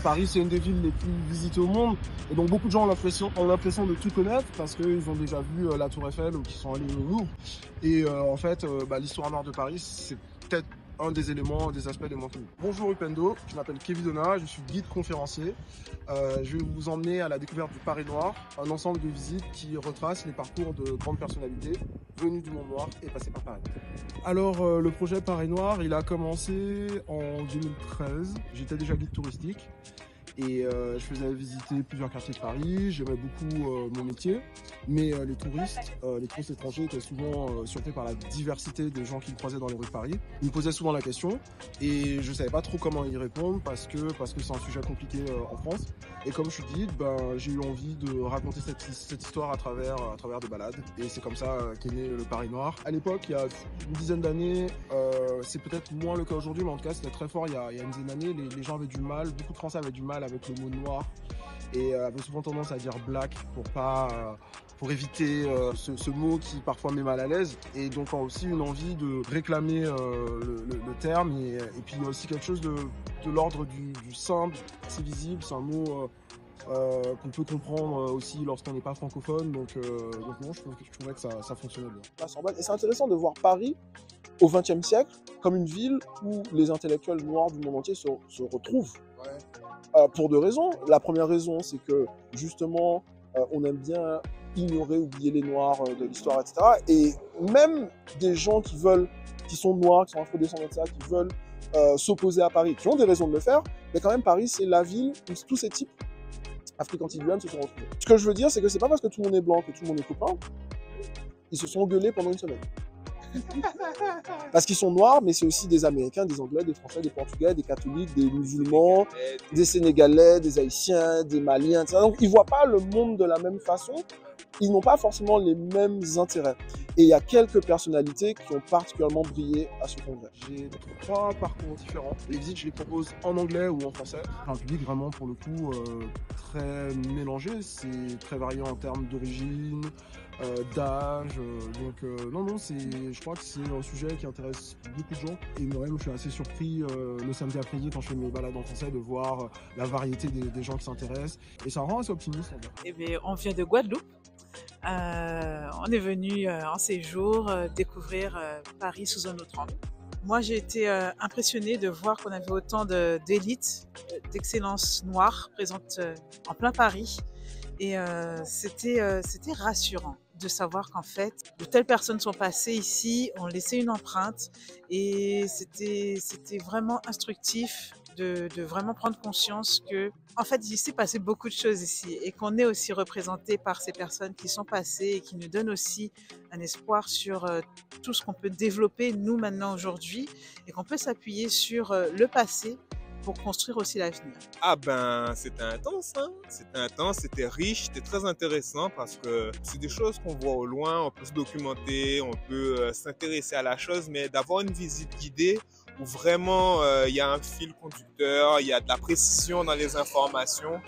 Paris, c'est une des villes les plus visitées au monde. Et donc, beaucoup de gens ont l'impression de tout connaître parce qu'ils ont déjà vu la Tour Eiffel ou qu'ils sont allés au Louvre. Et en fait, l'histoire noire de Paris, c'est peut-être un des éléments, des aspects les moins connus. Bonjour Upendo, je m'appelle Kevin Donna, je suis guide conférencier. Je vais vous emmener à la découverte du Paris Noir, un ensemble de visites qui retrace les parcours de grandes personnalités venues du monde noir et passées par Paris. Alors, le projet Paris Noir, il a commencé en 2013. J'étais déjà guide touristique et je faisais visiter plusieurs quartiers de Paris. J'aimais beaucoup mon métier, mais les touristes étrangers étaient souvent surpris par la diversité des gens qu'ils croisaient dans les rues de Paris. Ils me posaient souvent la question et je savais pas trop comment y répondre parce que c'est un sujet compliqué en France. Et comme je suis guide, j'ai eu envie de raconter cette histoire à travers des balades. Et c'est comme ça qu'est né le Paris Noir. À l'époque, il y a une dizaine d'années, c'est peut-être moins le cas aujourd'hui, mais en tout cas, c'était très fort il y a une dizaine d'années. Les gens avaient du mal, beaucoup de Français avaient du mal avec le mot noir et avaient souvent tendance à dire black pour éviter ce mot qui parfois met mal à l'aise. Et donc aussi une envie de réclamer le terme et puis il y a aussi quelque chose de l'ordre du simple, c'est visible, c'est un mot qu'on peut comprendre aussi lorsqu'on n'est pas francophone. Donc non, je trouvais que ça fonctionnait bien. Et c'est intéressant de voir Paris au XXe siècle comme une ville où les intellectuels noirs du monde entier se retrouvent. Ouais. Pour deux raisons. La première raison, c'est que justement, on aime bien ignorer, oublier les noirs de l'histoire, etc. Et même des gens qui sont noirs, qui sont afro-descendants, etc., qui veulent s'opposer à Paris, qui ont des raisons de le faire, mais quand même Paris, c'est la ville où tous ces types africains-tibétains se sont retrouvés. Ce que je veux dire, c'est que c'est pas parce que tout le monde est blanc que tout le monde est copain. Ils se sont engueulés pendant une semaine. Parce qu'ils sont noirs, mais c'est aussi des Américains, des Anglais, des Français, des Portugais, des catholiques, des musulmans, des Sénégalais, des Haïtiens, des Maliens, etc. Donc ils ne voient pas le monde de la même façon, ils n'ont pas forcément les mêmes intérêts. Et il y a quelques personnalités qui ont particulièrement brillé à ce congrès. J'ai 3 parcours différents. Les visites, je les propose en anglais ou en français. Un public vraiment, pour le coup, très mélangé. C'est très varié en termes d'origine, d'âge. Non, je crois que c'est un sujet qui intéresse beaucoup de gens. Et moi-même, je suis assez surpris le samedi après-midi quand je fais mes balades en français de voir la variété des gens qui s'intéressent. Et ça rend assez optimiste. En fait. Eh bien, on vient de Guadeloupe. On est venu en séjour découvrir Paris sous un autre angle. Moi, j'ai été impressionnée de voir qu'on avait autant d'élites, d'excellence noire présentes en plein Paris. Et c'était rassurant de savoir qu'en fait, de telles personnes sont passées ici, ont laissé une empreinte. Et c'était vraiment instructif de vraiment prendre conscience que, en fait, il s'est passé beaucoup de choses ici et qu'on est aussi représenté par ces personnes qui sont passées et qui nous donnent aussi un espoir sur tout ce qu'on peut développer nous maintenant aujourd'hui et qu'on peut s'appuyer sur le passé pour construire aussi l'avenir. Ah ben, c'était intense, hein. C'était intense, c'était riche, c'était très intéressant parce que c'est des choses qu'on voit au loin, on peut se documenter, on peut s'intéresser à la chose, mais d'avoir une visite guidée où vraiment il y a un fil conducteur, il y a de la précision dans les informations.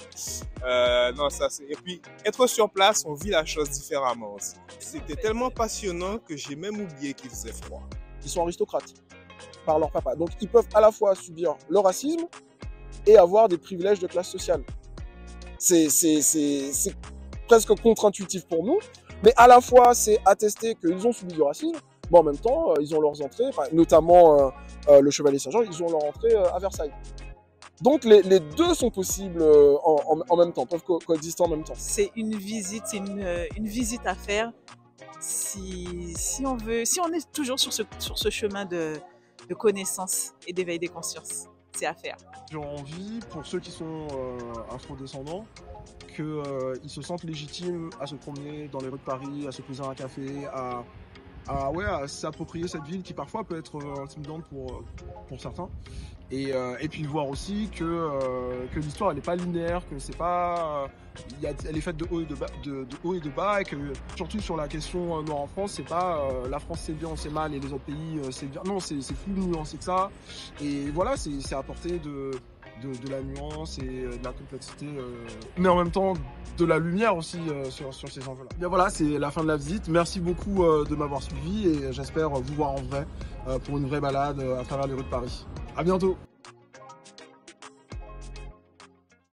Non, ça c'est... Et puis, être sur place, on vit la chose différemment aussi. C'était tellement passionnant que j'ai même oublié qu'il faisait froid. Ils sont aristocrates par leur papa. Donc, ils peuvent à la fois subir le racisme et avoir des privilèges de classe sociale. C'est presque contre-intuitif pour nous, mais à la fois, c'est attester qu'ils ont subi du racisme, mais en même temps, ils ont leurs entrées, notamment le Chevalier Saint-Jean, ils ont leur entrée à Versailles. Donc, les deux sont possibles en même temps, peuvent coexister en même temps. C'est une visite, c'est une visite à faire si on est toujours sur ce chemin de connaissance et d'éveil des consciences. C'est à faire. J'ai envie, pour ceux qui sont afro-descendants, qu'ils se sentent légitimes à se promener dans les rues de Paris, à se poser un café, à s'approprier cette ville qui parfois peut être intimidante pour certains. Et puis voir aussi que l'histoire elle n'est pas linéaire, que c'est pas elle est faite de haut et de bas, et que surtout sur la question noire en France, c'est pas la France c'est bien, c'est mal et les autres pays c'est bien. Non, c'est plus nuancé que ça. Et voilà, c'est apporter de la nuance et de la complexité, mais en même temps de la lumière aussi sur ces enjeux-là. Bien voilà, c'est la fin de la visite. Merci beaucoup de m'avoir suivi et j'espère vous voir en vrai pour une vraie balade à travers les rues de Paris. À bientôt.